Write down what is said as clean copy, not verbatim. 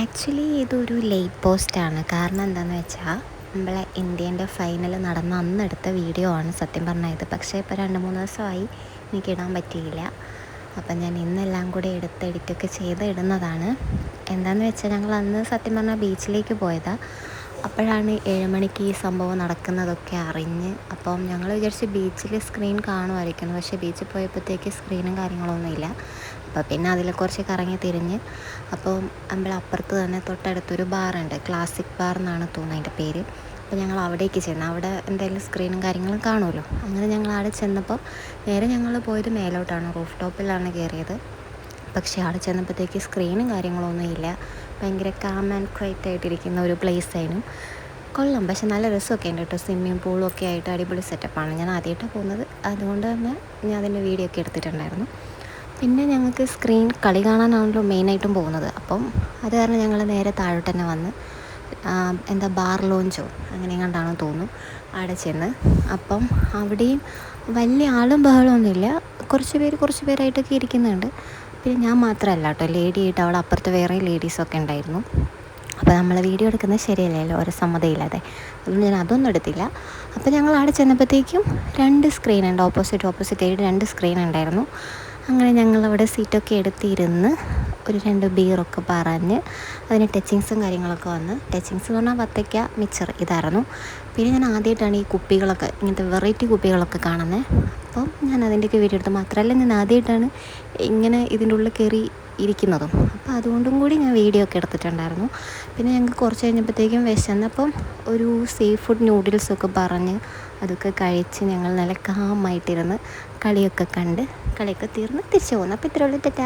Actually ഇതൊരു late പോസ്റ്റാണ്. കാരണം എന്താണെന്ന് വെച്ചാൽ നമ്മളെ ഇന്ത്യേൻ്റെ ഫൈനൽ നടന്ന അന്നെടുത്ത വീഡിയോ ആണ് സത്യം പറഞ്ഞാൽ ഇത്. പക്ഷേ ഇപ്പോൾ 2-3 ദിവസമായി എനിക്ക് ഇടാൻ പറ്റിയില്ല. അപ്പം ഞാൻ ഇന്നെല്ലാം കൂടെ എടുത്ത് എഡിറ്റൊക്കെ ചെയ്ത് ഇടുന്നതാണ്. എന്താണെന്ന് വെച്ചാൽ ഞങ്ങൾ അന്ന് സത്യം പറഞ്ഞാൽ ബീച്ചിലേക്ക് പോയതാണ്. അപ്പോഴാണ് 7 മണിക്ക് ഈ സംഭവം നടക്കുന്നതൊക്കെ അറിഞ്ഞ്. അപ്പം ഞങ്ങൾ വിചാരിച്ച് ബീച്ചിൽ സ്ക്രീൻ കാണുമായിരിക്കും. പക്ഷേ ബീച്ചിൽ പോയപ്പോഴത്തേക്ക് സ്ക്രീനും കാര്യങ്ങളൊന്നുമില്ല. അപ്പോൾ പിന്നെ അതിൽ കുറച്ച് കറങ്ങി തിരിഞ്ഞ് അപ്പോൾ നമ്മളപ്പുറത്ത് തന്നെ തൊട്ടടുത്തൊരു ബാറുണ്ട്, ക്ലാസിക് ബാർ എന്നാണ് തോന്നുന്നത് അതിൻ്റെ പേര്. അപ്പോൾ ഞങ്ങൾ അവിടേക്ക് ചെന്ന് അവിടെ എന്തായാലും സ്ക്രീനും കാര്യങ്ങളും കാണുമല്ലോ. അങ്ങനെ ഞങ്ങൾ അവിടെ ചെന്നപ്പോൾ നേരെ ഞങ്ങൾ പോയത് മേലോട്ടാണ്, റൂഫ് ടോപ്പിലാണ് കയറിയത്. പക്ഷേ അവിടെ ചെന്നപ്പോഴത്തേക്ക് സ്ക്രീനും കാര്യങ്ങളൊന്നും ഇല്ല. ഭയങ്കര കാം ആൻഡ് ക്വൈറ്റ് ആയിട്ടിരിക്കുന്ന ഒരു പ്ലേസ് ആയിരുന്നു. കൊള്ളാം, പക്ഷെ നല്ല രസമൊക്കെ ഉണ്ട് കേട്ടോ. സ്വിമ്മിങ് പൂളും ഒക്കെ ആയിട്ട് അടിപൊളി സെറ്റപ്പാണ്. ഞാൻ ആദ്യമായിട്ടാണ് പോകുന്നത്, അതുകൊണ്ട് തന്നെ ഞാൻ അതിൻ്റെ വീഡിയോ ഒക്കെ എടുത്തിട്ടുണ്ടായിരുന്നു. പിന്നെ ഞങ്ങൾക്ക് സ്ക്രീൻ കളി കാണാനാണല്ലോ മെയിനായിട്ടും പോകുന്നത്. അപ്പം അത് കാരണം ഞങ്ങൾ നേരെ താഴോട്ട് തന്നെ വന്ന് എന്താ ബാർ ലോഞ്ചോ അങ്ങനെ കണ്ടാണെന്ന് തോന്നുന്നു അവിടെ ചെന്ന്. അപ്പം അവിടെയും വലിയ ആളും ബഹളമൊന്നുമില്ല, കുറച്ച് പേരായിട്ടൊക്കെ ഇരിക്കുന്നുണ്ട്. പിന്നെ ഞാൻ മാത്രമല്ല കേട്ടോ ലേഡി ആയിട്ട്, അവിടെ അപ്പുറത്ത് വേറെ ലേഡീസൊക്കെ ഉണ്ടായിരുന്നു. അപ്പോൾ നമ്മൾ വീഡിയോ എടുക്കുന്നത് ശരിയല്ലല്ലോ ഓരോ സമ്മതമില്ലാതെ, അതുകൊണ്ട് ഞാൻ അതൊന്നും എടുത്തില്ല. അപ്പോൾ ഞങ്ങൾ അവിടെ ചെന്നപ്പോഴത്തേക്കും 2 സ്ക്രീൻ ഉണ്ട്, ഓപ്പോസിറ്റ് ആയിട്ട് 2 സ്ക്രീൻ ഉണ്ടായിരുന്നു. അങ്ങനെ ഞങ്ങളവിടെ സീറ്റൊക്കെ എടുത്തിരുന്ന് ഒരു 2 ബീറൊക്കെ പറഞ്ഞ് അതിന് ടച്ചിങ്സും കാര്യങ്ങളൊക്കെ വന്ന്. ടച്ചിങ്സ് എന്ന് പറഞ്ഞാൽ വത്തയ്ക്ക മിച്ചർ ഇതായിരുന്നു. പിന്നെ ഞാൻ ആദ്യമായിട്ടാണ് ഈ കുപ്പികളൊക്കെ, ഇങ്ങനത്തെ വെറൈറ്റി കുപ്പികളൊക്കെ കാണുന്നത്. അപ്പം ഞാൻ അതിൻ്റെയൊക്കെ വീഡിയോ എടുത്ത്. മാത്രമല്ല ഞാൻ ആദ്യമായിട്ടാണ് ഇങ്ങനെ ഇതിൻ്റെ ഉള്ളിൽ കയറി ഇരിക്കുന്നതും. അപ്പോൾ അതുകൊണ്ടും കൂടി ഞാൻ വീഡിയോ ഒക്കെ എടുത്തിട്ടുണ്ടായിരുന്നു. പിന്നെ ഞങ്ങൾക്ക് കുറച്ച് കഴിഞ്ഞപ്പോഴത്തേക്കും വിശന്നപ്പം ഒരു സീ ഫുഡ് നൂഡിൽസൊക്കെ പറഞ്ഞ് അതൊക്കെ കഴിച്ച് ഞങ്ങൾ നല്ല കാമായിട്ടിരുന്ന് കളിയൊക്കെ കണ്ട് കളിയൊക്കെ തീർന്ന് തിരിച്ചു പോകുന്നു. അപ്പോൾ ഇത്രയുള്ള തെറ്റാ.